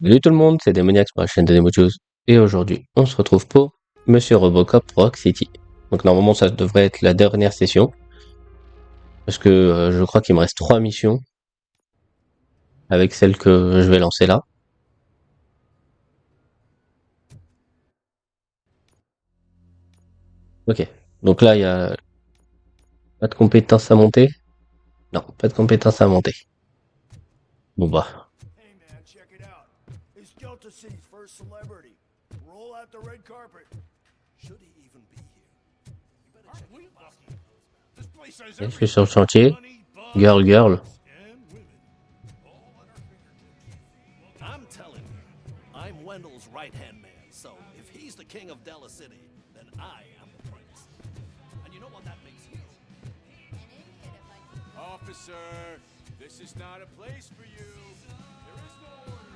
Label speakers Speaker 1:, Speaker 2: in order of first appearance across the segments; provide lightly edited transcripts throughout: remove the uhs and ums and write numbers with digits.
Speaker 1: Salut tout le monde, c'est Demoniax pour la chaîne de Nemochus. Et aujourd'hui, on se retrouve pour Monsieur Robocop Rock City. Donc normalement, ça devrait être la dernière session. Parce que je crois qu'il me reste 3 missions. Avec celle que je vais lancer là. Ok. Donc là, il y a pas de compétences à monter. Non, pas de compétences à monter. Bon bah.
Speaker 2: Hey man, check it out. He's Delta City's first celebrity. Roll out the red carpet. Should he even be here? You better check it out. This place has
Speaker 1: Je suis sur le chantier. Girl.
Speaker 2: I'm telling you, I'm Wendell's right-hand man, so if he's the king of Della City, then I am the prince. And you know what that makes me? Officer, this is not a place for you. There is no order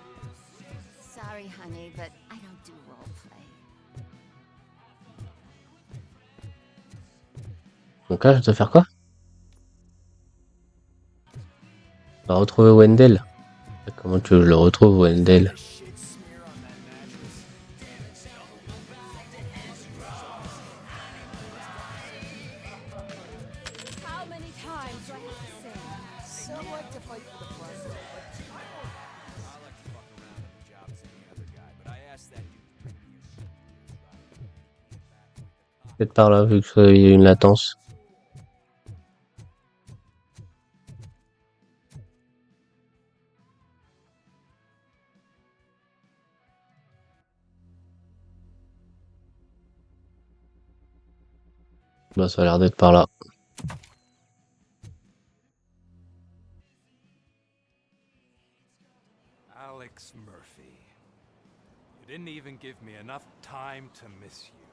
Speaker 2: here.
Speaker 3: Sorry, honey, but I don't do roleplay.
Speaker 1: Donc là, je dois faire quoi? On va retrouver Wendell. Comment tu le retrouves, Wendell?
Speaker 2: Shit smear on that mattress.
Speaker 3: How many times do I have to say? Some like to fight for the front row, but
Speaker 2: I like to fuck around at the job as any other guy, but I asked that dude to bring me a shit.
Speaker 1: Peut-être par là, vu qu'il y a une latence. Bah, ça a l'air d'être par là.
Speaker 4: Alex Murphy. You didn't even give me enough time to miss you.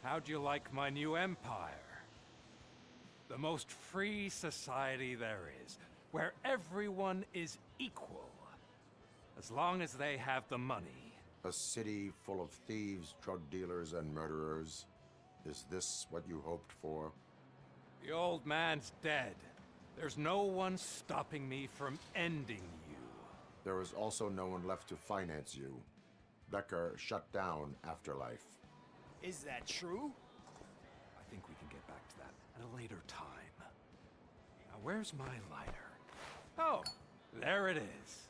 Speaker 4: How'd you like my new empire? The most free society there is, where everyone is equal, as long as they have the money.
Speaker 5: A city full of thieves, drug dealers, and murderers? Is this what you hoped for?
Speaker 4: The old man's dead. There's no one stopping me from ending you.
Speaker 5: There is also no one left to finance you. Becker shut down Afterlife.
Speaker 2: Is that true?
Speaker 4: I think we can get back to that at a later time. Now, where's my lighter? Oh, there it is.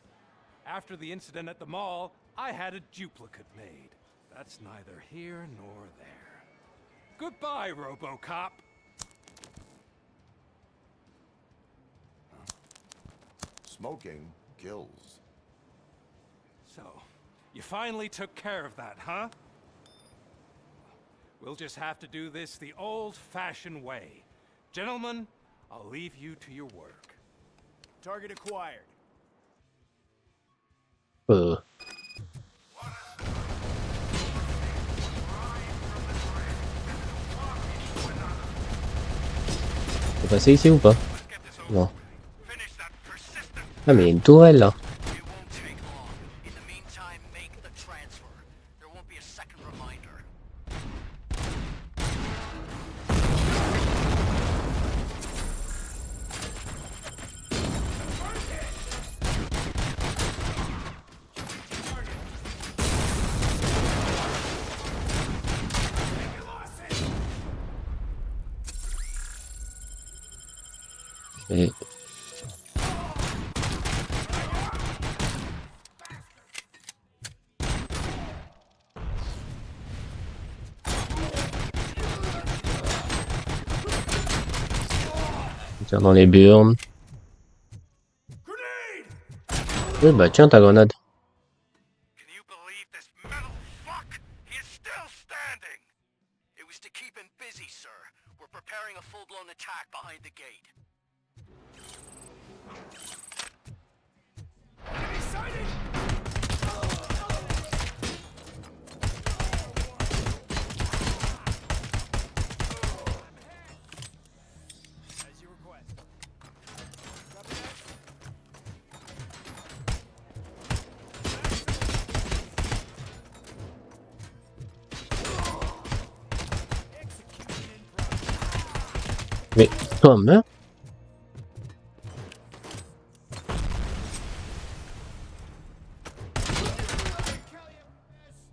Speaker 4: After the incident at the mall, I had a duplicate made. That's neither here nor there. Goodbye, RoboCop.
Speaker 5: Smoking kills.
Speaker 4: So, you finally took care of that, huh? We'll just have to do this the old-fashioned way. Gentlemen, I'll leave you to your work.
Speaker 2: Target acquired.
Speaker 1: Faut passer ici ou pas? Non. Ah mais il y a une tourelle là.
Speaker 2: It won't take long. In the meantime, make the transfer. There won't be a second reminder.
Speaker 1: Et... Tiens dans les burnes. Oui bah tiens ta grenade.
Speaker 2: Can you believe this metal fuck? He is still standing. It was to keep him busy, sir. We're preparing a full-blown attack behind the gate. Enemy sighted! As you request. Copy that. Execution in progress.
Speaker 1: Mais toi meurs.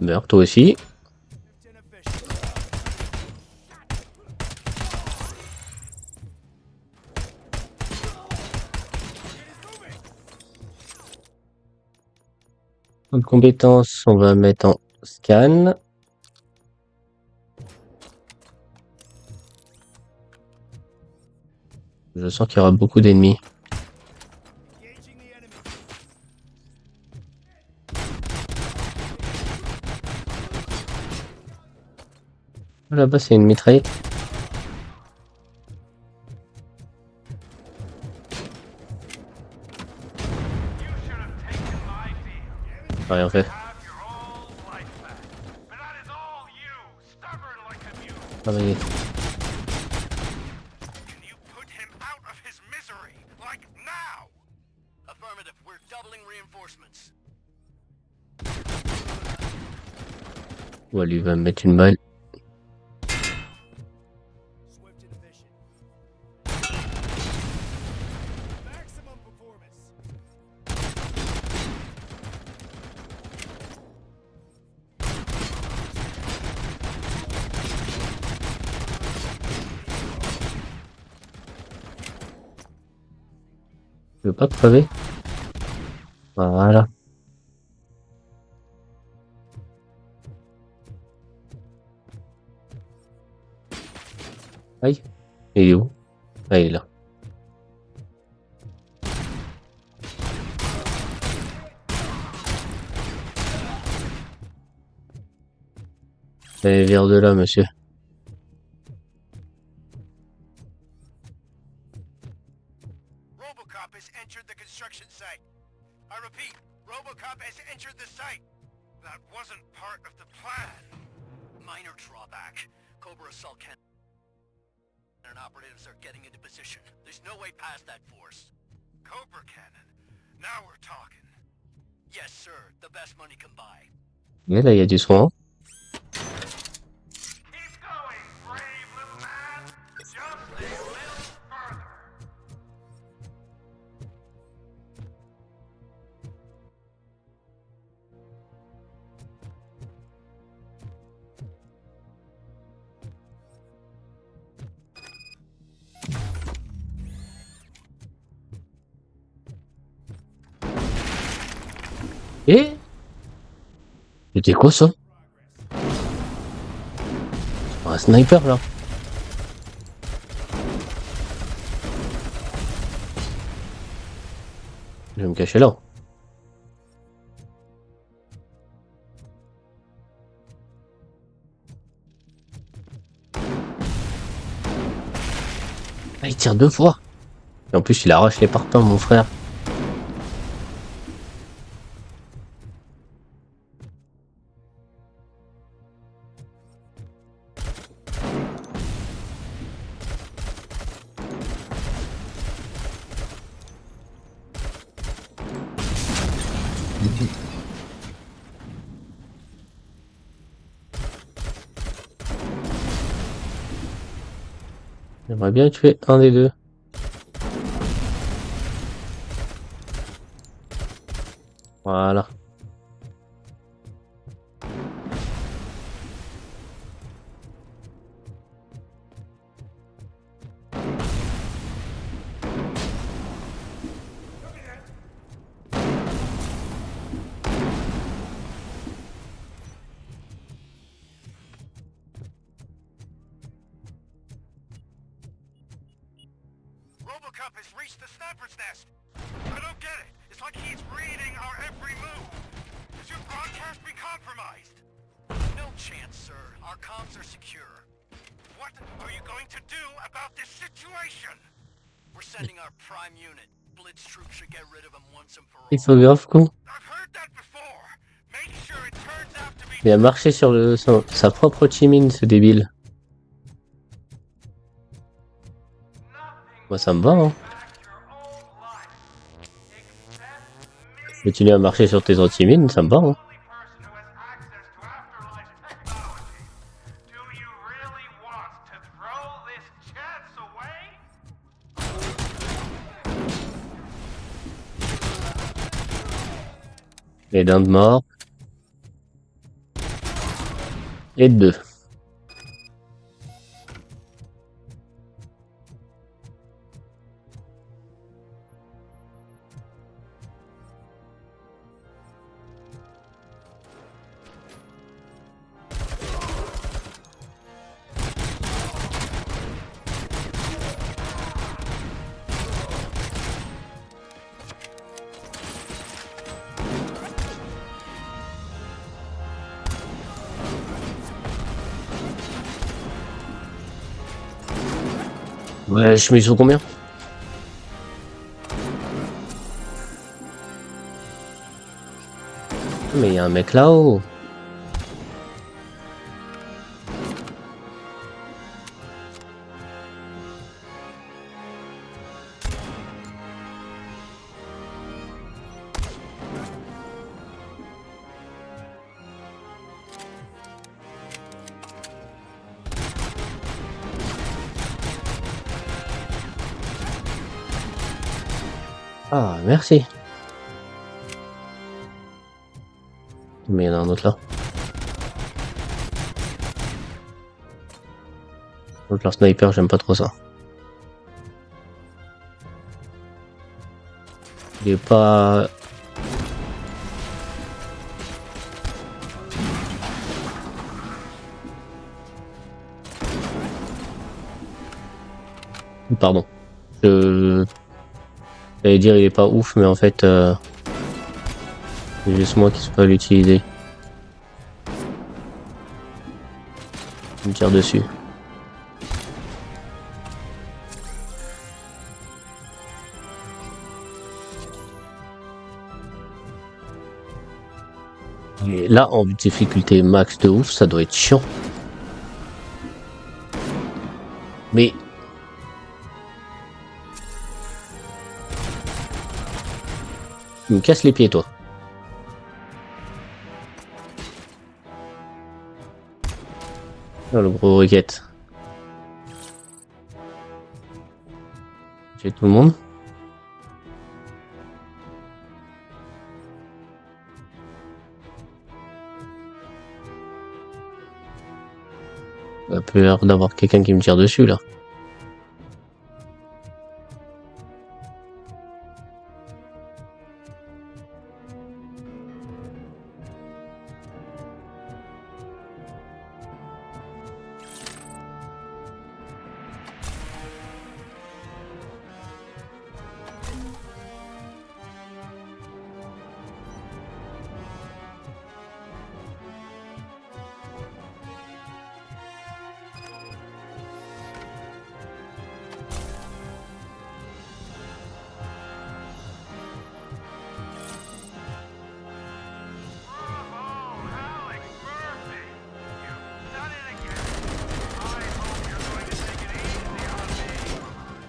Speaker 1: Meurs toi aussi. En compétence, on va mettre en scan. Je sens qu'il y aura beaucoup d'ennemis.
Speaker 2: Engaging the enemy.
Speaker 1: Là-bas, c'est une mitraillette. Rien fait. Travailler.
Speaker 2: Can you put him out of his misery? Like now? Affirmative. We're doubling reinforcements.
Speaker 1: Ouais, lui va me mettre une balle.
Speaker 2: Swift inhibition. Maximum performance.
Speaker 1: Je veux pas crever. Voilà. Aïe. Il est où? Ah, il est là. Allez, vers de là, monsieur.
Speaker 2: Robocop has entered the construction site. I repeat, Robocop has entered the site. That wasn't part of the plan. Minor drawback. Cobra assault cannon and operatives are getting into position. There's no way past that force. Cobra cannon? Now we're talking. Yes, sir. The best money can buy.
Speaker 1: Et là, il y a du soin.
Speaker 2: Keep going, brave little man. Just a little further.
Speaker 1: Et c'était quoi ça? C'est pas un sniper là. Je vais me cacher là. Ah, il tire 2 fois. Et en plus, il arrache les parpaings, mon frère. J'aimerais bien tuer un des deux. Voilà.
Speaker 2: Robocop has reached the sniper's nest. I don't get it. It's like he's reading our every move. Has your broadcast been compromised? No chance, sir. Our comms are secure. What are you going to do about this situation? We're sending our prime unit. Blitz troops should get rid of him once and for all.
Speaker 1: Il faut grave con.
Speaker 2: I've heard that before. Make sure it turns out to be
Speaker 1: Il a marché sur sa propre chimine, ce débile. Moi, ça me va, hein. Continuer à marcher sur tes antimines, ça me va, hein. Les dindes morts. Et 2. Ouais, je mets sur combien? Mais il y a un mec là-haut. Ah, merci. Mais il y en a un autre là. Donc, leur sniper, j'aime pas trop ça. Il est pas... Pardon. J'allais dire il est pas ouf, mais en fait... c'est juste moi qui sais pas l'utiliser. Il me tire dessus. Et là, en difficulté max de ouf, ça doit être chiant. Mais... tu me casses les pieds, toi. Oh, le gros roquette. J'ai tout le monde. Il a peur d'avoir quelqu'un qui me tire dessus, là.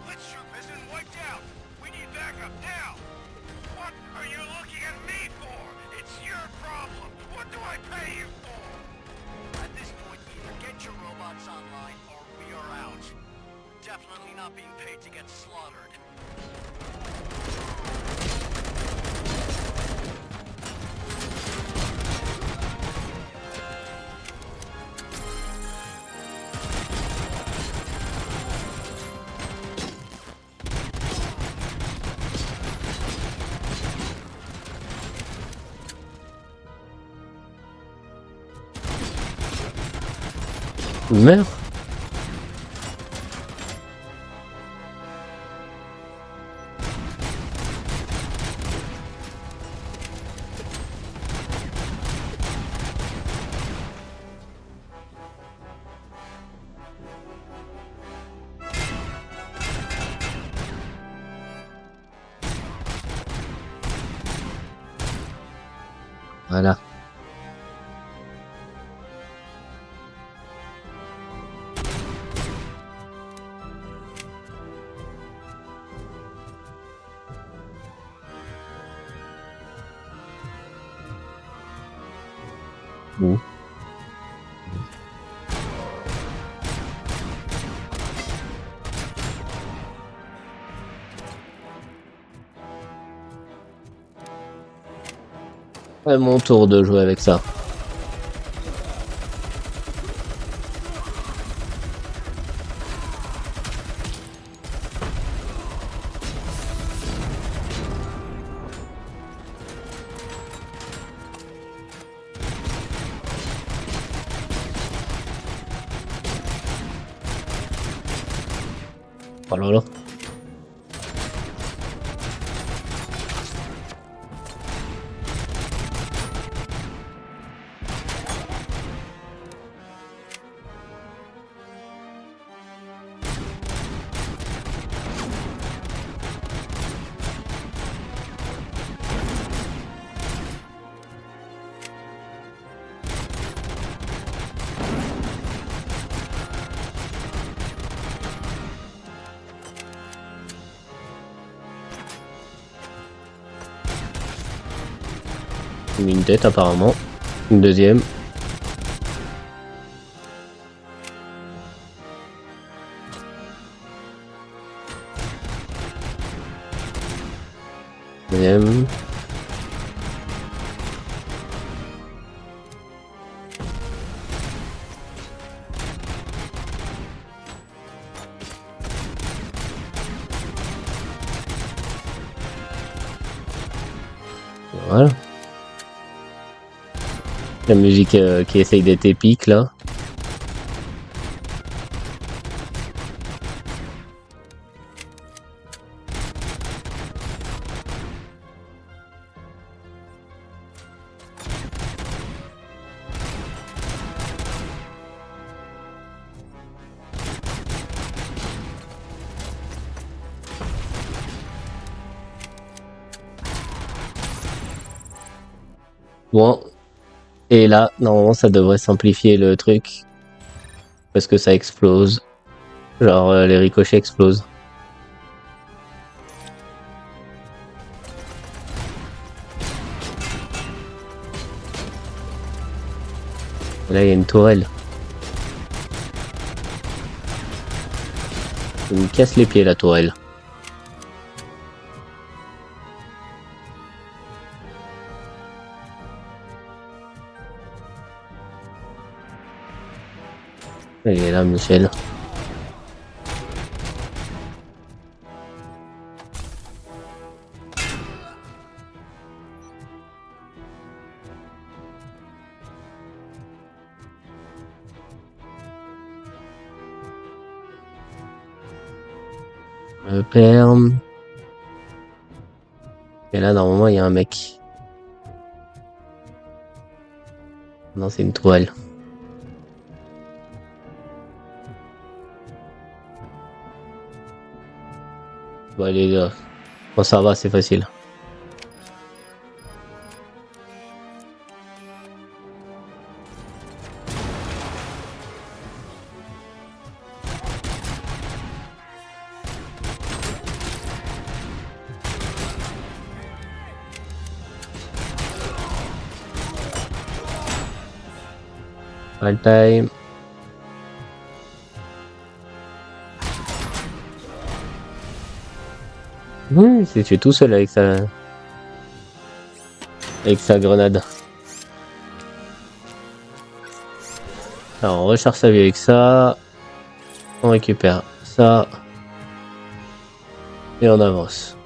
Speaker 2: Blitztroop has been wiped out. We need backup now. What are you looking at me for? It's your problem. What do I pay you for? At this point, either get your robots online or we are out. We're definitely not being paid to get slaughtered.
Speaker 1: Meurs. Voilà. Où? Ouais, mon tour de jouer avec ça. Oh là là. Une tête apparemment. Une deuxième. Deuxième. Voilà. La musique qui essaye d'être épique là. Bon. Et là, normalement, ça devrait simplifier le truc. Parce que ça explose. Genre, les ricochets explosent. Là, il y a une tourelle. Il me casse les pieds, la tourelle. Il est là, Michel. Le perme. Et là, normalement, il y a un mec. Non, c'est une toile. Bon, allez, là. Bon, ça va, c'est facile. All time. Il s'est tué tout seul avec sa grenade. Alors on recharge sa vie avec ça. On récupère ça. Et on avance.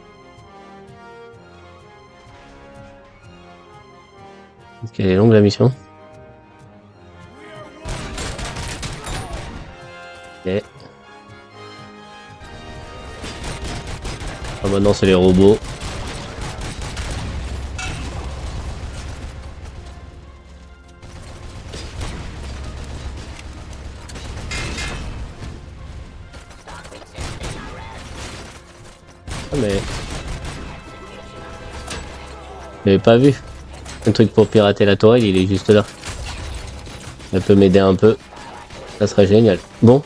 Speaker 1: Est-ce qu'elle est longue la mission? Ok. Ah, maintenant c'est les robots. Ah mais... J'avais pas vu. Un truc pour pirater la tourelle, il est juste là. Elle peut m'aider un peu. Ça serait génial. Bon.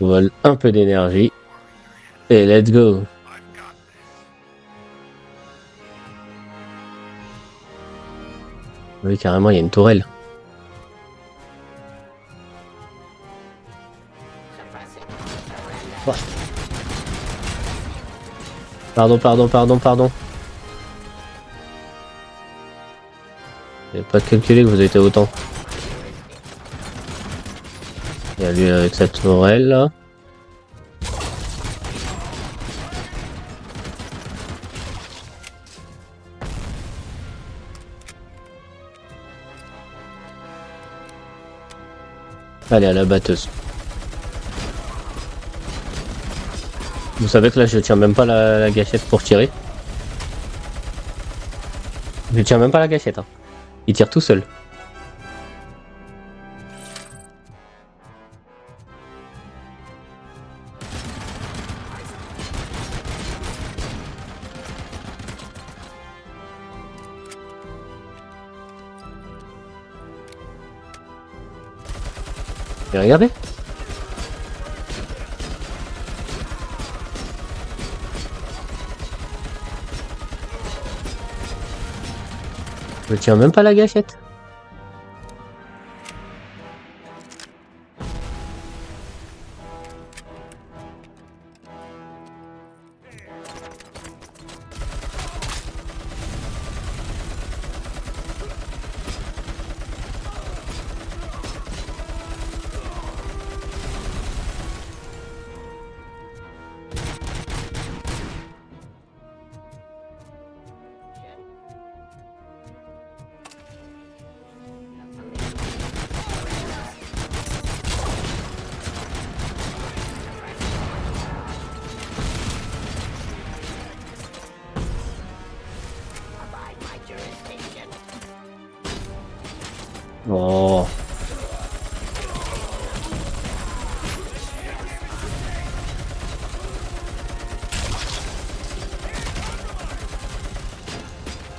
Speaker 1: On vole un peu d'énergie. Et let's go.
Speaker 2: I've got this.
Speaker 1: Oui, carrément, il y a une tourelle. Oh. Pardon. J'avais pas calculé que vous étiez autant. Il y a lui avec sa tourelle là. Allez, à la batteuse. Vous savez que là je tiens même pas la gâchette pour tirer. Je tiens même pas la gâchette. Hein. Il tire tout seul. Et regardez. Je tiens même pas la gâchette. Oh.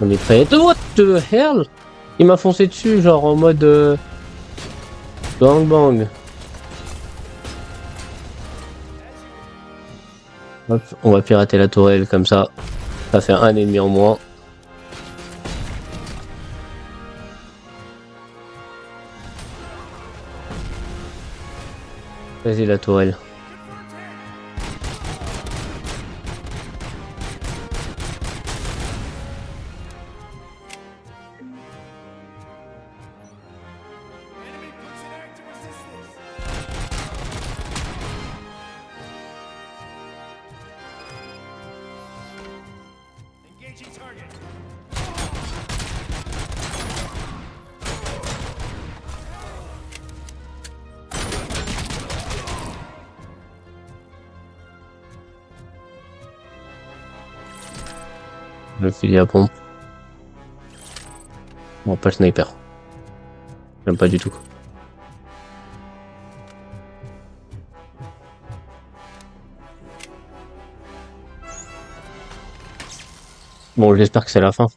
Speaker 1: On est prêt. What the hell? Il m'a foncé dessus, genre en mode bang bang. Hop, on va pirater la tourelle comme ça. Ça fait un ennemi en moins. Vas-y la tourelle.
Speaker 2: Enemy puts an end to resistance. Engaging target.
Speaker 1: Le fusil à pompe. Bon, pas le sniper. J'aime pas du tout. Bon, j'espère que c'est la fin. Parce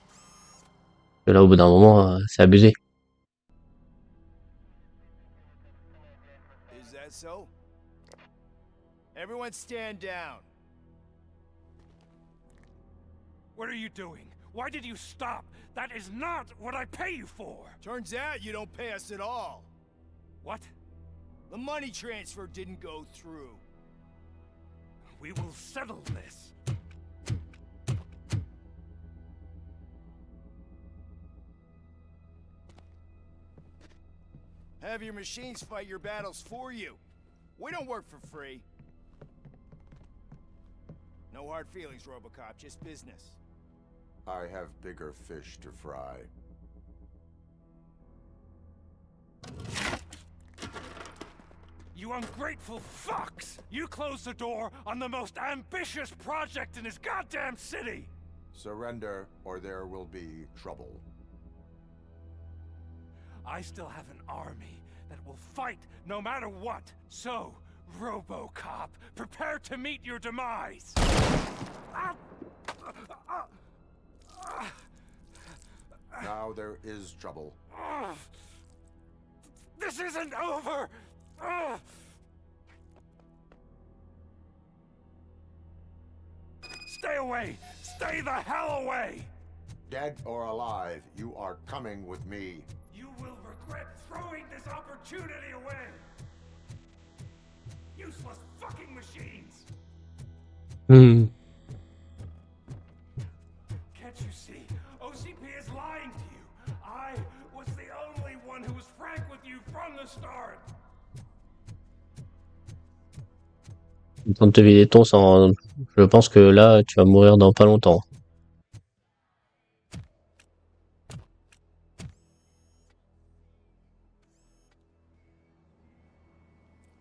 Speaker 1: que là, au bout d'un moment, c'est abusé.
Speaker 2: Is that so? Everyone stand down.
Speaker 4: What are you doing? Why did you stop? That is not what I pay you for!
Speaker 2: Turns out you don't pay us at all.
Speaker 4: What?
Speaker 2: The money transfer didn't go through.
Speaker 4: We will settle this.
Speaker 2: Have your machines fight your battles for you. We don't work for free. No hard feelings, RoboCop, just business.
Speaker 5: I have bigger fish to fry.
Speaker 4: You ungrateful fucks! You closed the door on the most ambitious project in this goddamn city!
Speaker 5: Surrender, or there will be trouble.
Speaker 4: I still have an army that will fight no matter what. So, RoboCop, prepare to meet your demise!
Speaker 5: Now there is trouble.
Speaker 4: This isn't over! Stay away! Stay the hell away!
Speaker 5: Dead or alive, you are coming with me.
Speaker 4: You will regret throwing this opportunity away! Useless fucking machines!
Speaker 1: Hmm.
Speaker 4: Can't you see? OCP is lying to you. I was the only one who was frank with you from the start.
Speaker 1: En train de te vider ton sang. Je pense que là, tu vas mourir dans pas longtemps.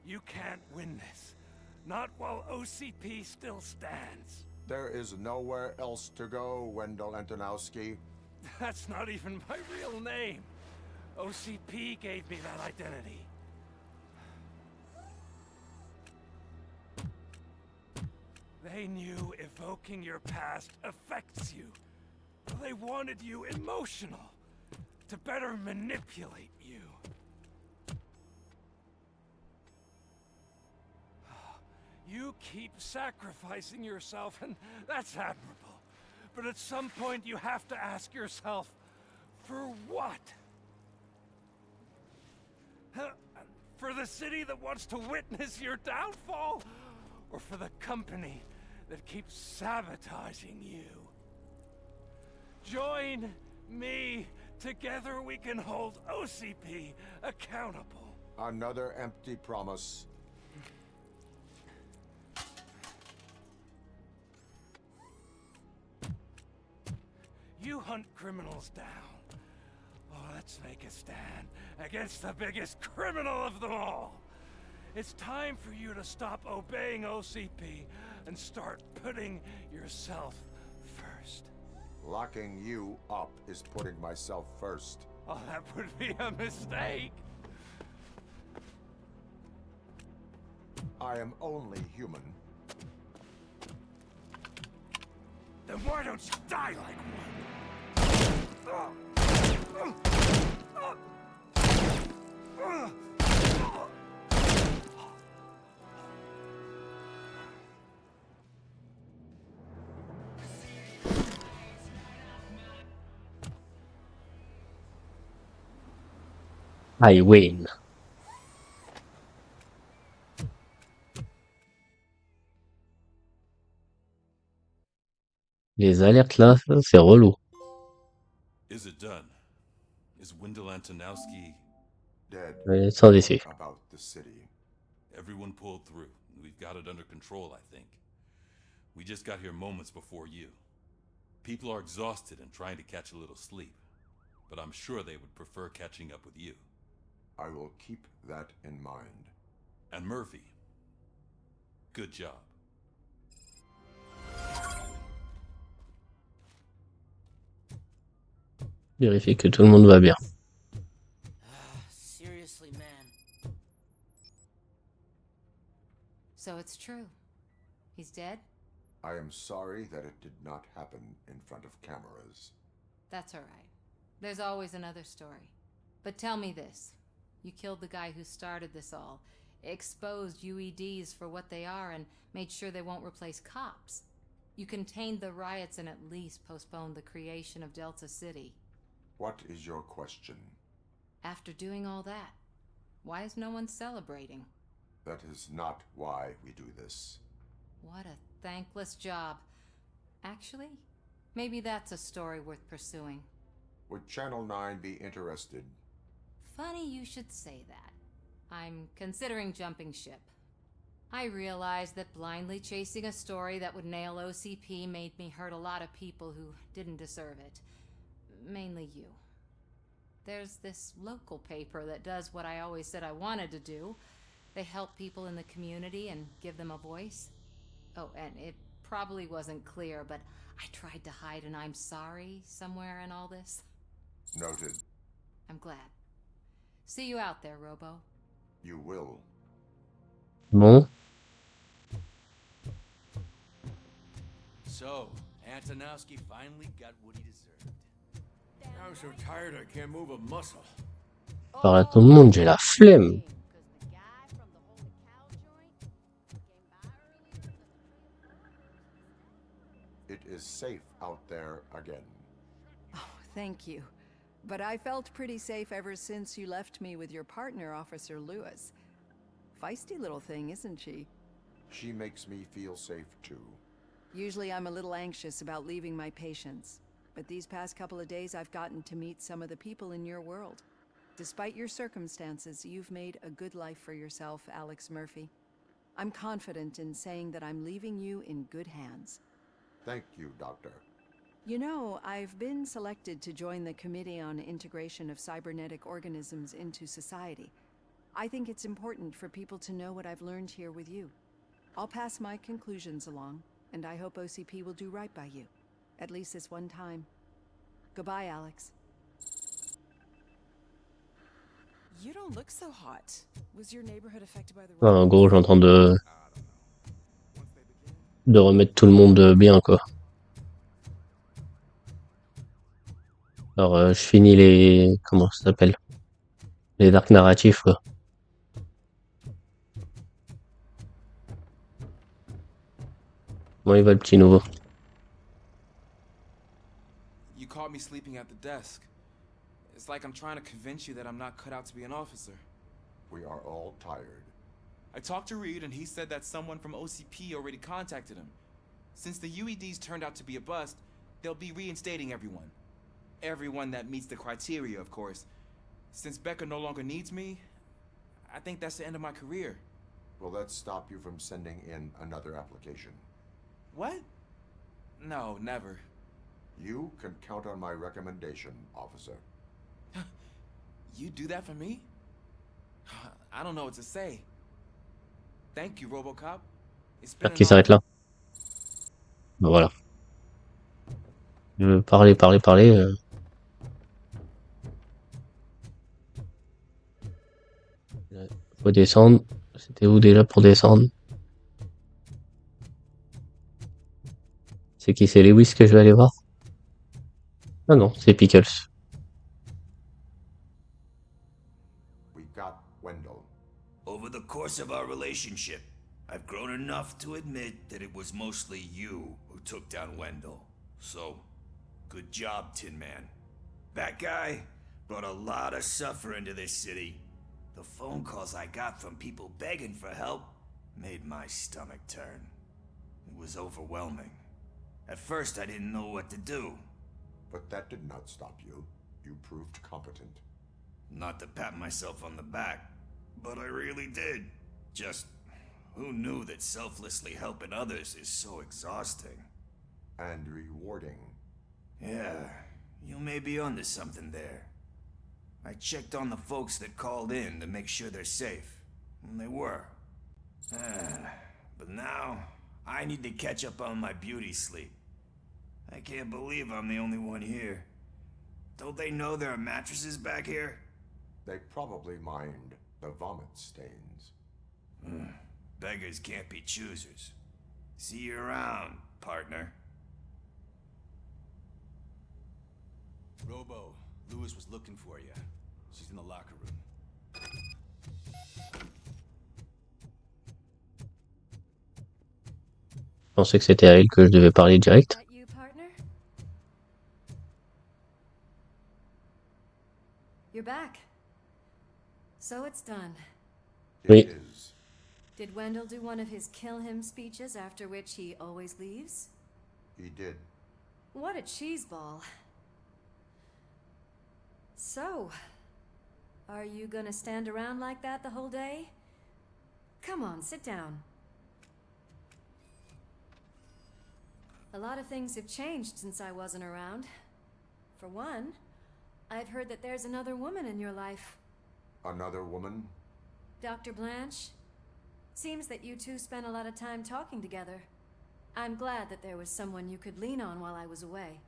Speaker 4: You can't win this. Not while OCP still stands.
Speaker 5: There is nowhere else to go, Wendell Antonowski.
Speaker 4: That's not even my real name. OCP gave me that identity. They knew evoking your past affects you. They wanted you emotional, to better manipulate you. You keep sacrificing yourself, and that's admirable. But at some point you have to ask yourself, for what? For the city that wants to witness your downfall? Or for the company that keeps sabotaging you? Join me. Together we can hold OCP accountable.
Speaker 5: Another empty promise.
Speaker 4: You hunt criminals down. Oh, let's make a stand against the biggest criminal of them all. It's time for you to stop obeying OCP and start putting yourself first.
Speaker 5: Locking you up is putting myself first.
Speaker 4: Oh, that would be a mistake.
Speaker 5: I am only human.
Speaker 4: Then why don't you die like one?
Speaker 1: I win. Les alertes là, c'est relou.
Speaker 6: Is it done? Is Wendell Antonowski...
Speaker 5: Dead.
Speaker 1: Ouais, sans déçu.
Speaker 5: About the city.
Speaker 6: Everyone pulled through. We've got it under control, I think. We just got here moments before you. People are exhausted and trying to catch a little sleep. But I'm sure they would prefer catching up with you.
Speaker 5: I will keep that in mind.
Speaker 6: And Murphy, good job.
Speaker 1: Vérifier que tout le monde va bien.
Speaker 7: Seriously, man. So it's true. He's dead?
Speaker 5: I am sorry that it did not happen in front of cameras.
Speaker 7: That's all right. There's always another story. But tell me this. You killed the guy who started this all, exposed UEDs for what they are, and made sure they won't replace cops. You contained the riots and at least postponed the creation of Delta City.
Speaker 5: What is your question?
Speaker 7: After doing all that, why is no one celebrating?
Speaker 5: That is not why we do this.
Speaker 7: What a thankless job. Actually, maybe that's a story worth pursuing.
Speaker 5: Would Channel 9 be interested?
Speaker 7: Funny you should say that. I'm considering jumping ship. I realized that blindly chasing a story that would nail OCP made me hurt a lot of people who didn't deserve it. Mainly you. There's this local paper that does what I always said I wanted to do. They help people in the community and give them a voice. Oh, and it probably wasn't clear, but I tried to hide an I'm sorry somewhere in all this.
Speaker 5: Noted.
Speaker 7: I'm glad. See you out there, Robo.
Speaker 5: You will.
Speaker 1: Bon.
Speaker 8: So, Antonowski finally got what he deserved.
Speaker 2: I'm so tired I can't move a muscle.
Speaker 1: Par à tout le monde, j'ai la flemme.
Speaker 3: Because the guy from the Holy Cow joint came by earlier.
Speaker 5: is safe out there again.
Speaker 3: Oh, thank you. But I felt pretty safe ever since you left me with your partner, Officer Lewis. Feisty little thing, isn't she?
Speaker 5: She makes me feel safe too.
Speaker 3: Usually I'm a little anxious about leaving my patients, but these past couple of days I've gotten to meet some of the people in your world. Despite your circumstances, you've made a good life for yourself, Alex Murphy. I'm confident in saying that I'm leaving you in good hands.
Speaker 5: Thank you, Doctor.
Speaker 3: You know, I've been selected to join the Committee on Integration of Cybernetic Organisms into Society. I think it's important for people to know what I've learned here with you. I'll pass my conclusions along, and I hope OCP will do right by you. At least this one time. Goodbye, Alex.
Speaker 9: You don't look so hot. Was your neighborhood affected by the
Speaker 1: Enfin, en gros, je suis en train de remettre tout le monde bien, quoi. Alors, je finis les... Comment ça s'appelle? Les arcs narratifs, quoi. Comment il va, le petit nouveau?
Speaker 10: You caught me sleeping at the desk. It's like I'm trying to convince you that I'm not cut out to be an officer.
Speaker 5: We are all tired.
Speaker 10: I talked to Reed and he said that someone from OCP already contacted him. Since the UEDs turned out to be a bust, they'll be reinstating everyone. Everyone that meets the criteria, of course. Since Becca no longer needs me, I think that's the end of my career.
Speaker 5: Will that stop you from sending in another application?
Speaker 10: What? No, never.
Speaker 5: You can count on my recommendation, officer.
Speaker 10: You do that for me? I don't know what to say. Thank you, RoboCop. It's been
Speaker 1: Qui s'arrête là. Ben voilà. Je veux parler. Faut descendre. C'était où déjà pour descendre? C'est qui? C'est Lewis que je vais aller voir? Ah non, c'est Pickles.
Speaker 5: We got Wendell.
Speaker 8: Over the course of our relationship, I've grown enough to admit that it was mostly you who took down Wendell. So, good job, Tin Man. That guy brought a lot of suffering to this city. The phone calls I got from people begging for help made my stomach turn. It was overwhelming. At first, I didn't know what to do.
Speaker 5: But that did not stop you. You proved competent.
Speaker 8: Not to pat myself on the back, but I really did. Just, who knew that selflessly helping others is so exhausting?
Speaker 5: And rewarding.
Speaker 8: Yeah, you may be onto something there. I checked on the folks that called in to make sure they're safe, and they were. But now, I need to catch up on my beauty sleep. I can't believe I'm the only one here. Don't they know there are mattresses back here?
Speaker 5: They probably mind the vomit stains.
Speaker 8: Beggars can't be choosers. See you around, partner. Robo, Lewis was looking for you. She's in the locker room.
Speaker 1: Je pensais que c'était à elle que je devais parler direct.
Speaker 7: That you, partner? You're back. So it's done.
Speaker 1: Oui.
Speaker 5: It is.
Speaker 7: Did Wendell do one of his kill him speeches after which he always leaves?
Speaker 5: He did.
Speaker 7: What a cheeseball. So, are you gonna stand around like that the whole day? Come on, sit down. A lot of things have changed since I wasn't around. For one, I've heard that there's another woman in your life.
Speaker 5: Another woman?
Speaker 7: Dr. Blanche? Seems that you two spent a lot of time talking together. I'm glad that there was someone you could lean on while I was away.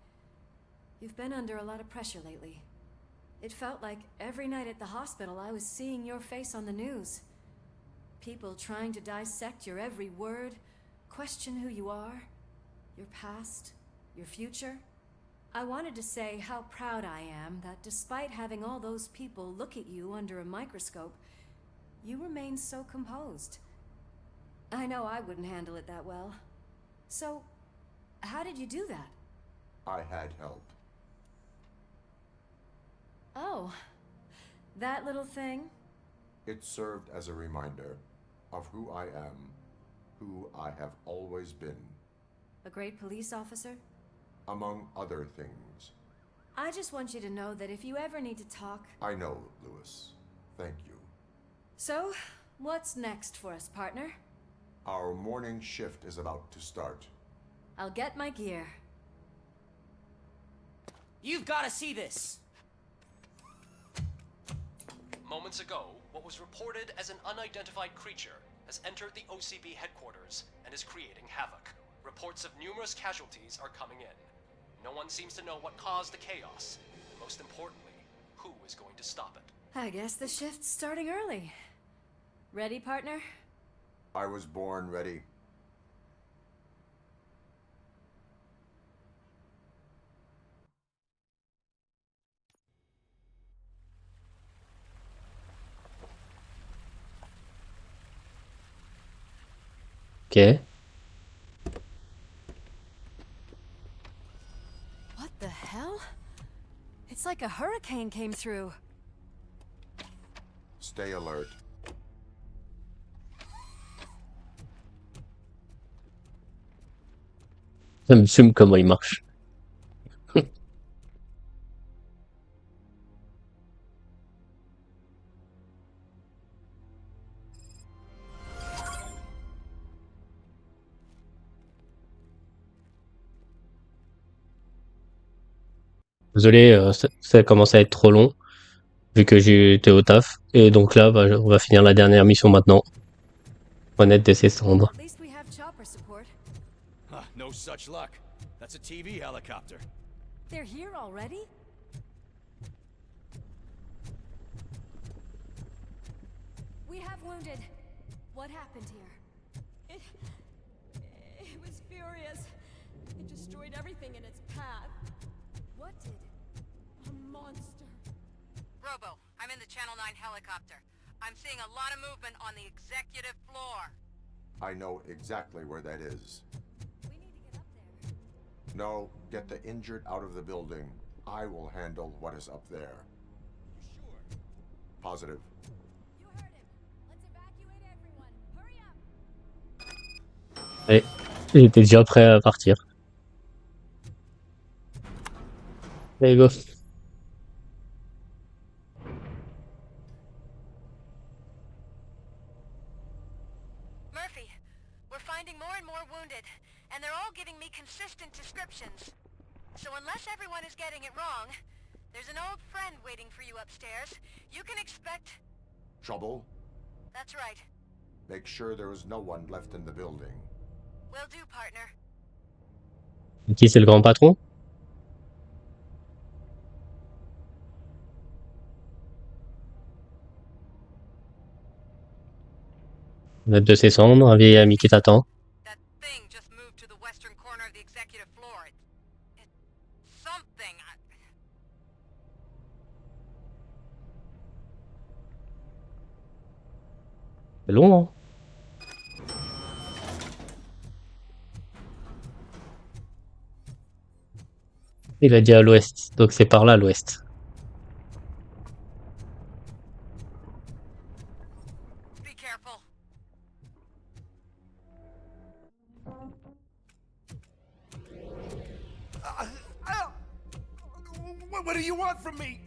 Speaker 7: You've been under a lot of pressure lately. It felt like every night at the hospital I was seeing your face on the news. People trying to dissect your every word, question who you are, your past, your future. I wanted to say how proud I am that despite having all those people look at you under a microscope, you remain so composed. I know I wouldn't handle it that well. So, How did you do that?
Speaker 5: I had help.
Speaker 7: Oh, that little thing?
Speaker 5: It served as a reminder of who I am, who I have always been.
Speaker 7: A great police officer?
Speaker 5: Among other things.
Speaker 7: I just want you to know that if you ever need to talk...
Speaker 5: I know, Lewis. Thank you.
Speaker 7: So, what's next for us, partner?
Speaker 5: Our morning shift is about to start.
Speaker 7: I'll get my gear.
Speaker 11: You've got to see this!
Speaker 12: Moments ago, what was reported as an unidentified creature has entered the OCP headquarters and is creating havoc. Reports of numerous casualties are coming in. No one seems to know what caused the chaos. Most importantly, who is going to stop it?
Speaker 7: I guess the shift's starting early. Ready, partner?
Speaker 5: I was born ready.
Speaker 1: Ok.
Speaker 7: What the hell? It's like a hurricane came through.
Speaker 5: Stay alert.
Speaker 1: Ça me fume comment il marche. Désolé, ça commence à être trop long, vu que j'ai été au taf. Et donc là, on va finir la dernière mission maintenant. Renaître de ses cendres.
Speaker 7: At least we have chopper support.
Speaker 8: No such luck. That's a TV helicopter.
Speaker 7: They're here already? We have wounded. What happened here?
Speaker 9: It was furious. It destroyed everything in its path.
Speaker 7: What did?
Speaker 9: A monster.
Speaker 13: Robo, I'm in the Channel 9 helicopter. I'm seeing a lot of movement on the executive floor.
Speaker 5: I know exactly where that is.
Speaker 7: We need to get up there.
Speaker 5: No, get the injured out of the building. I will handle what is up there.
Speaker 8: Sure.
Speaker 5: Positive.
Speaker 7: You heard him. Let's evacuate everyone. Hurry up.
Speaker 1: Allez, j'étais déjà prêt à partir. Allez, go.
Speaker 13: Murphy, we're finding more and more wounded, and they're all giving me consistent descriptions. So unless everyone is getting it wrong, there's an old friend waiting for you upstairs. You can expect...
Speaker 5: Trouble?
Speaker 13: That's right.
Speaker 5: Make sure there is no one left in the building.
Speaker 13: Will do, partner.
Speaker 1: Qui c'est le grand patron? Renaître de ses cendres, un vieil ami qui t'attend.
Speaker 13: That thing just moved to the western corner of the executive floor. It's something.
Speaker 1: C'est long, hein? Il a dit à l'ouest, donc c'est par là à l'ouest.
Speaker 13: Be careful.
Speaker 8: What do you want from me?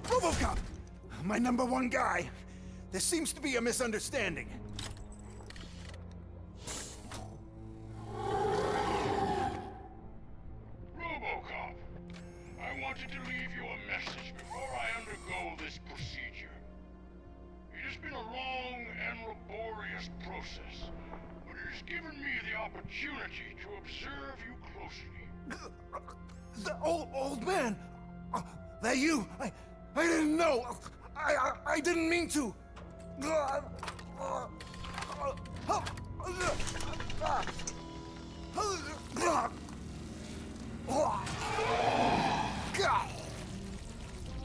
Speaker 8: RoboCop! My #1 guy. There seems to be a misunderstanding.
Speaker 2: RoboCop, I wanted to leave you a message before I undergo this procedure. It has been a long and laborious process, but it has given me the opportunity to observe you closely.
Speaker 8: The old man! That you? I didn't know! I didn't mean to!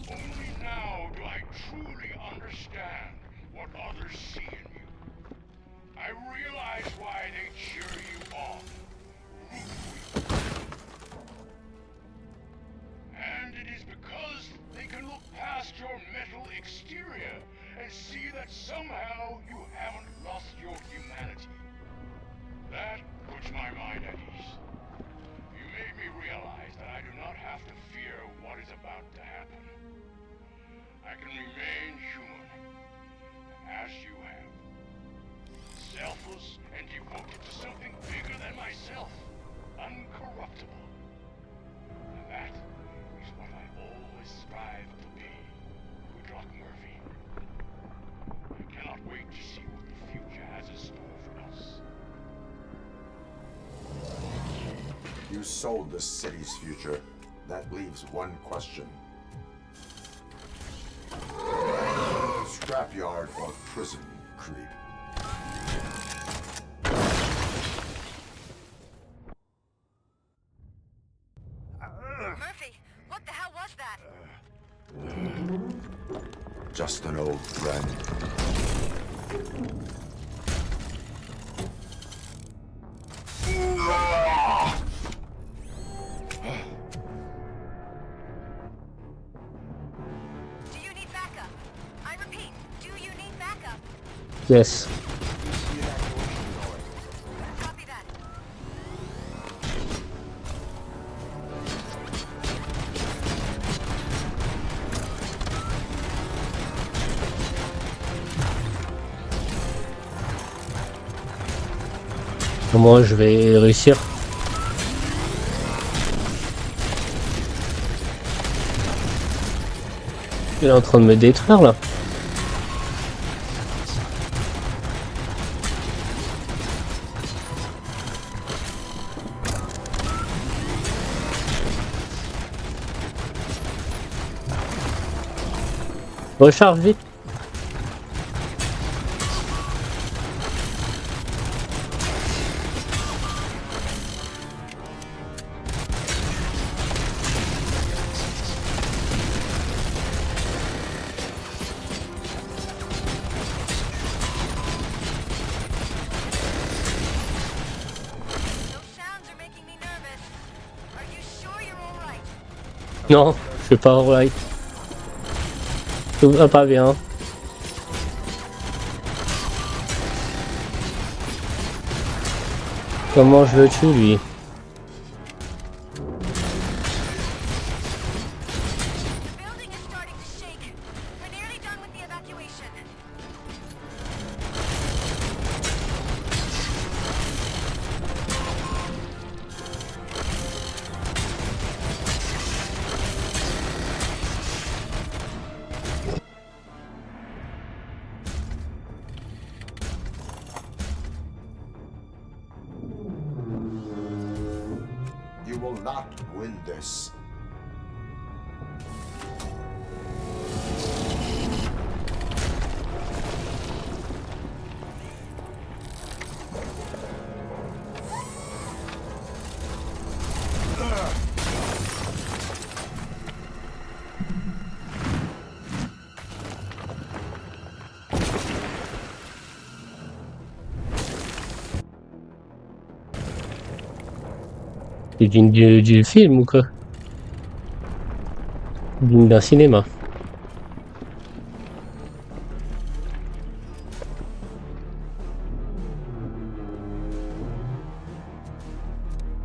Speaker 2: Only now do I truly understand what others see in you. I realize why they cheer you it is because they can look past your metal exterior and see that somehow you haven't lost your humanity. That puts my mind at ease. You made me realize that I do not have to fear what is about to happen. I can remain human, as you have. Selfless and devoted to something bigger than myself. Uncorruptible. And that is what I always strive to be. Good luck, Murphy. I cannot wait to see what the future has in store for us.
Speaker 5: You sold the city's future. That leaves one question. Scrapyard or prison, creep?
Speaker 13: Murphy, what the hell was that?
Speaker 5: Just an old friend.
Speaker 13: Do you need backup? I repeat, do you need backup?
Speaker 1: Yes.
Speaker 13: Copy that.
Speaker 1: Comment je vais réussir? Il est en train de me détruire là. Recharge vite. Non, je suis pas alright. Tout va pas bien. Comment je le tue lui?
Speaker 5: You will not win this.
Speaker 1: C'est du film ou quoi? D'un cinéma.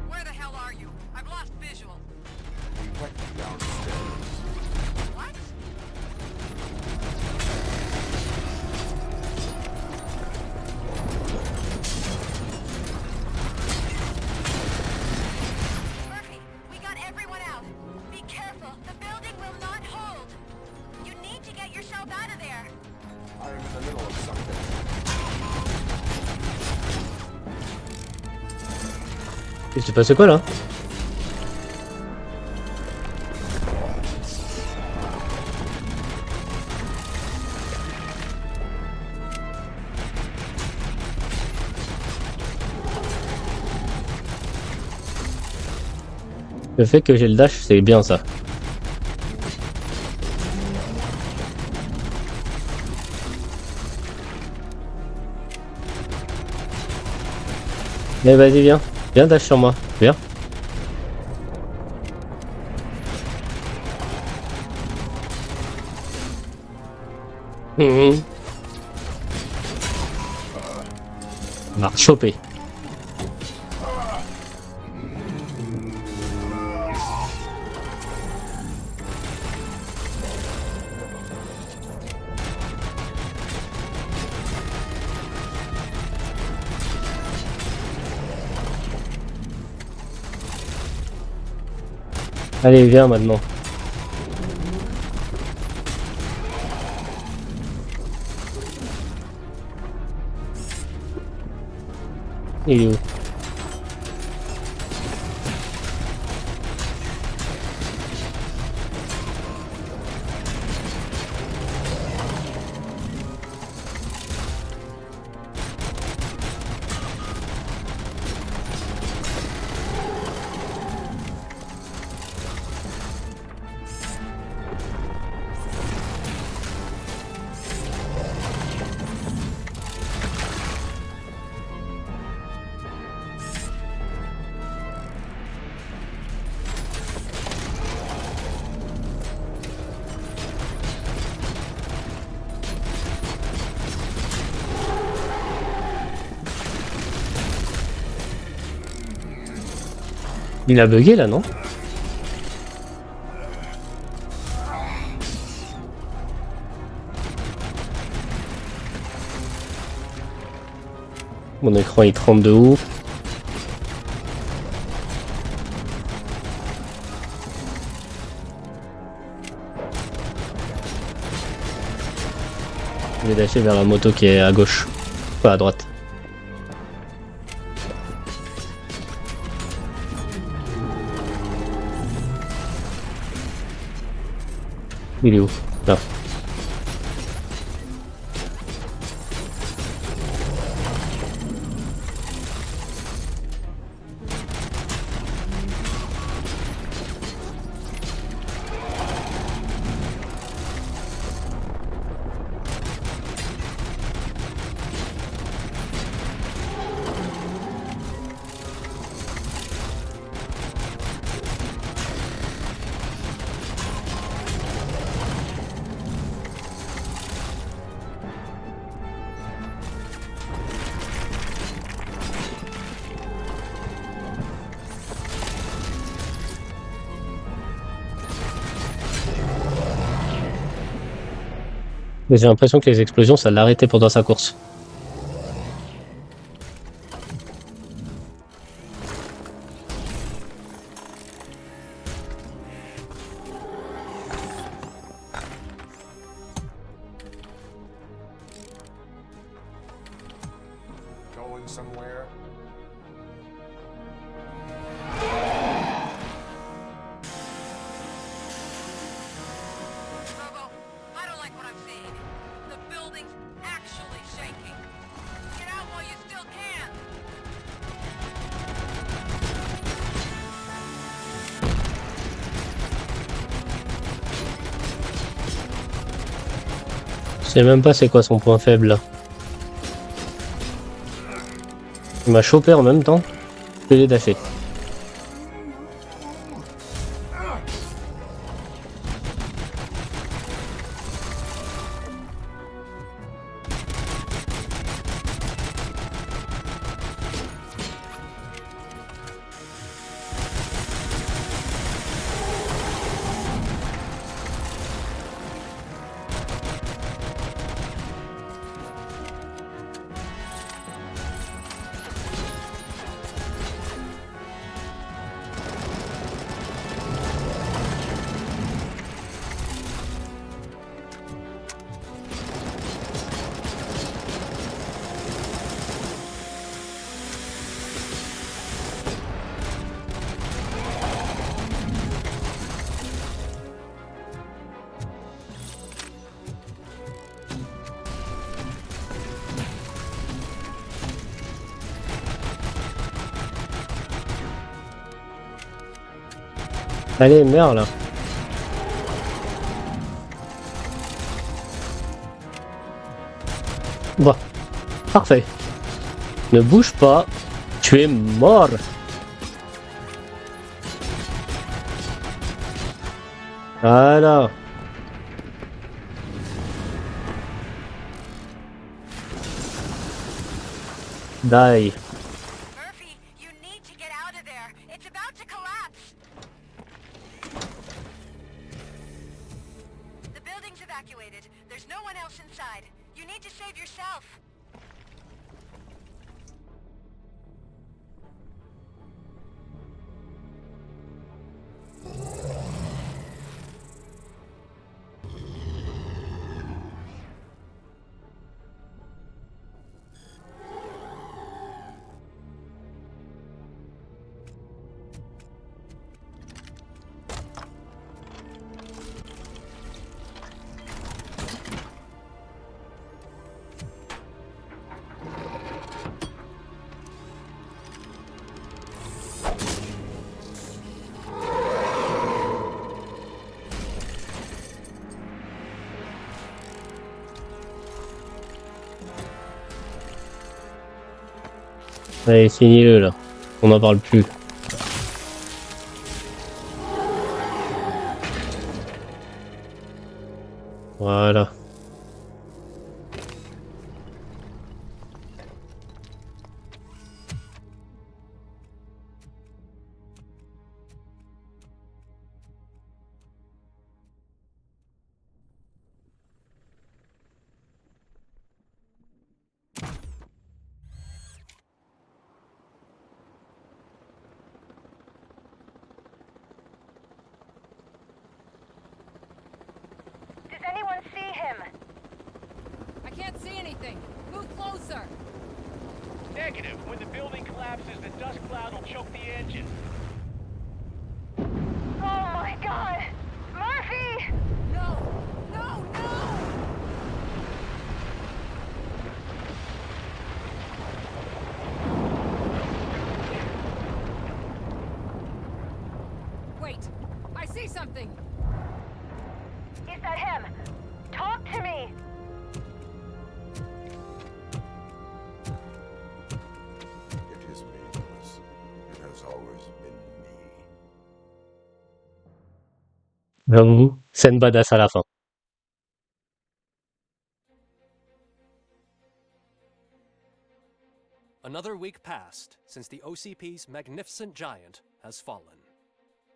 Speaker 13: Where the hell are you? I've lost visual.
Speaker 5: We went downstairs.
Speaker 13: What? Murphy, we got everyone out. Be careful. The building will not hold. You need to get yourself out of there.
Speaker 5: I am in the middle of something.
Speaker 1: Il s'est passé quoi là? Le fait que j'ai le dash, c'est bien ça. Mais vas-y, viens. Viens dash sur moi. Viens. On va choper. Allez, viens maintenant. Il est où? Il a bugué là, non? Mon écran il tremble de ouf. Je vais dasher vers la moto qui est à gauche, pas à droite. Il est où? Là. Mais j'ai l'impression que les explosions, ça l'a arrêté pendant sa course.
Speaker 5: Going somewhere?
Speaker 13: Robo, I don't like what I'm seeing. The building's actually shaking. Get out while you still can.
Speaker 1: Je sais même pas c'est quoi son point faible là. Il m'a chopé en même temps que j'ai dashé. Allez, meurs là. Bon, parfait. Ne bouge pas, tu es mort. Voilà. Die.
Speaker 13: Murphy, you need to get out of there. It's about to collapse. The building's evacuated. There's no one else inside. You need to save yourself.
Speaker 1: Allez, finis-le là. On n'en parle plus. Voilà.
Speaker 13: Does anyone see him?
Speaker 7: I can't see anything. Move closer.
Speaker 2: Negative. When the building collapses, the dust cloud will choke the engine.
Speaker 13: Oh my god! Murphy!
Speaker 7: No! No! No! Wait! I see something!
Speaker 13: Is that him? Talk to me!
Speaker 5: It is me, Lewis. It has always been me.
Speaker 1: J'avoue, scène badass à la fin.
Speaker 12: Another week passed since the OCP's magnificent giant has fallen.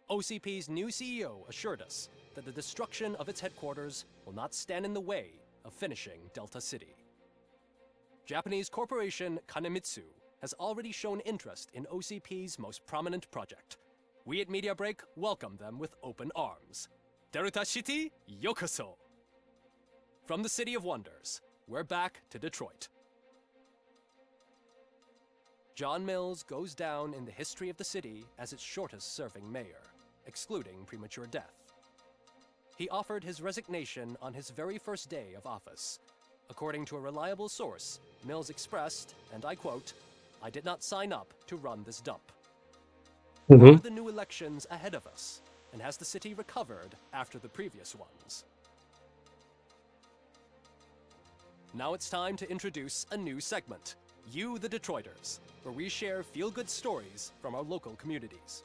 Speaker 12: OCP's new CEO assured us that the destruction of its headquarters will not stand in the way of finishing Delta City. Japanese corporation Kanemitsu has already shown interest in OCP's most prominent project. We at Media Break welcome them with open arms. Delta City, yokoso! From the City of Wonders, we're back to Detroit. John Mills goes down in the history of the city as its shortest-serving mayor, excluding premature death. He offered his resignation on his very first day of office. According to a reliable source, Mills expressed, and I quote, "I did not sign up to run this dump." What are the new elections ahead of us, and has the city recovered after the previous ones? Now it's time to introduce a new segment, You the Detroiters, where we share feel-good stories from our local communities.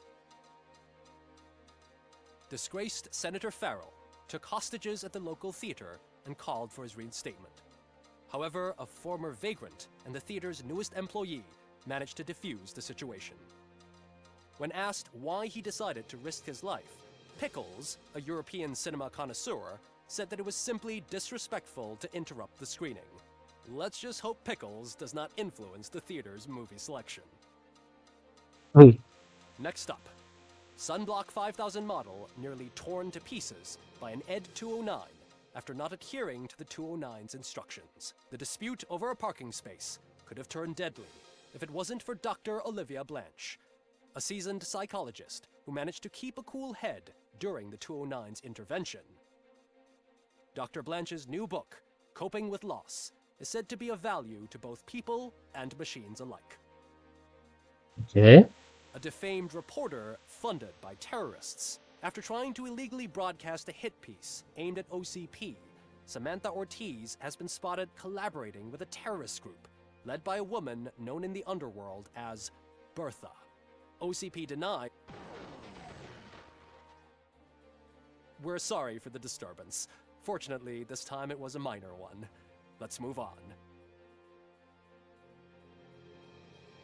Speaker 12: Disgraced Senator Farrell took hostages at the local theater and called for his reinstatement. However, a former vagrant and the theater's newest employee managed to defuse the situation. When asked why he decided to risk his life, Pickles, a European cinema connoisseur, said that it was simply disrespectful to interrupt the screening. Let's just hope Pickles does not influence the theater's movie selection. Next up, Sunblock 5000 model nearly torn to pieces by an ED 209 after not adhering to the 209's instructions. The dispute over a parking space could have turned deadly if it wasn't for Dr. Olivia Blanche, a seasoned psychologist who managed to keep a cool head during the 209's intervention. Dr. Blanche's new book, Coping with Loss, is said to be of value to both people and machines alike.
Speaker 1: Okay.
Speaker 12: A defamed reporter funded by terrorists. After trying to illegally broadcast a hit piece aimed at OCP, Samantha Ortiz has been spotted collaborating with a terrorist group led by a woman known in the underworld as Bertha. OCP denied. We're sorry for the disturbance. Fortunately, this time it was a minor one. Let's move on.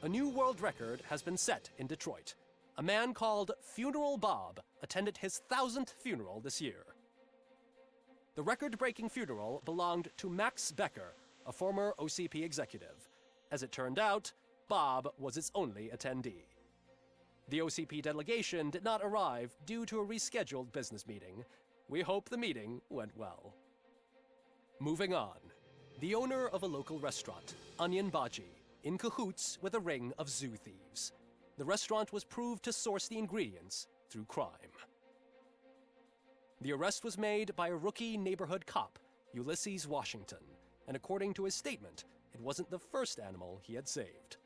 Speaker 12: A new world record has been set in Detroit. A man called Funeral Bob attended his 1000th funeral this year. The record-breaking funeral belonged to Max Becker, a former OCP executive. As it turned out, Bob was its only attendee. The OCP delegation did not arrive due to a rescheduled business meeting. We hope the meeting went well. Moving on. The owner of a local restaurant, Onion Baji, in cahoots with a ring of zoo thieves. The restaurant was proved to source the ingredients through crime. The arrest was made by a rookie neighborhood cop, Ulysses Washington, and according to his statement, it wasn't the first animal he had saved.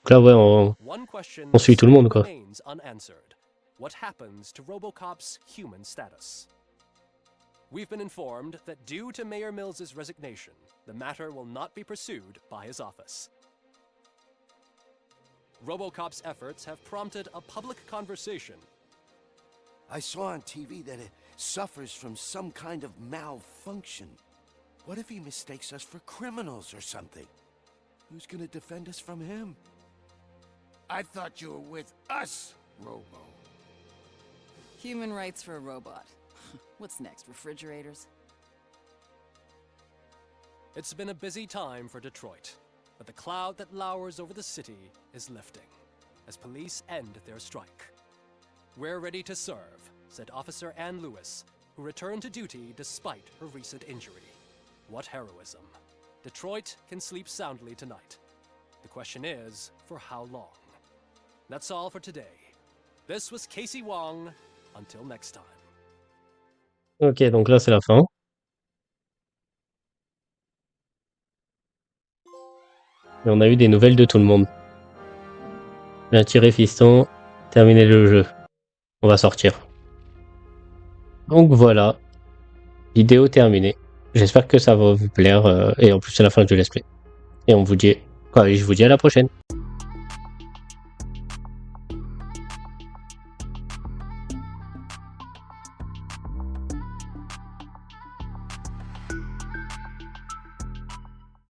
Speaker 1: Donc là, ouais, on suit tout le monde, quoi.
Speaker 12: Remains unanswered. What happens to RoboCop's human status? We've been informed that due to Mayor Mills's resignation, the matter will not be pursued by his office. RoboCop's efforts have prompted a public conversation.
Speaker 14: I saw on TV that it suffers from some kind of malfunction. What if he mistakes us for criminals or something? Who's gonna defend us from him?
Speaker 15: I thought you were with us, Robo.
Speaker 9: Human rights for a robot. What's next, refrigerators?
Speaker 12: It's been a busy time for Detroit, but the cloud that lowers over the city is lifting as police end their strike. We're ready to serve, said Officer Ann Lewis, who returned to duty despite her recent injury. What heroism. Detroit can sleep soundly tonight. The question is, for how long? That's all for today. This was Casey Wong. Until next time.
Speaker 1: Ok, donc là c'est la fin. Et on a eu des nouvelles de tout le monde. Bien tiré fiston, terminé le jeu. On va sortir. Donc voilà. Vidéo terminée. J'espère que ça va vous plaire. Et en plus c'est la fin du let's play. Et on vous dit... je vous dis à la prochaine.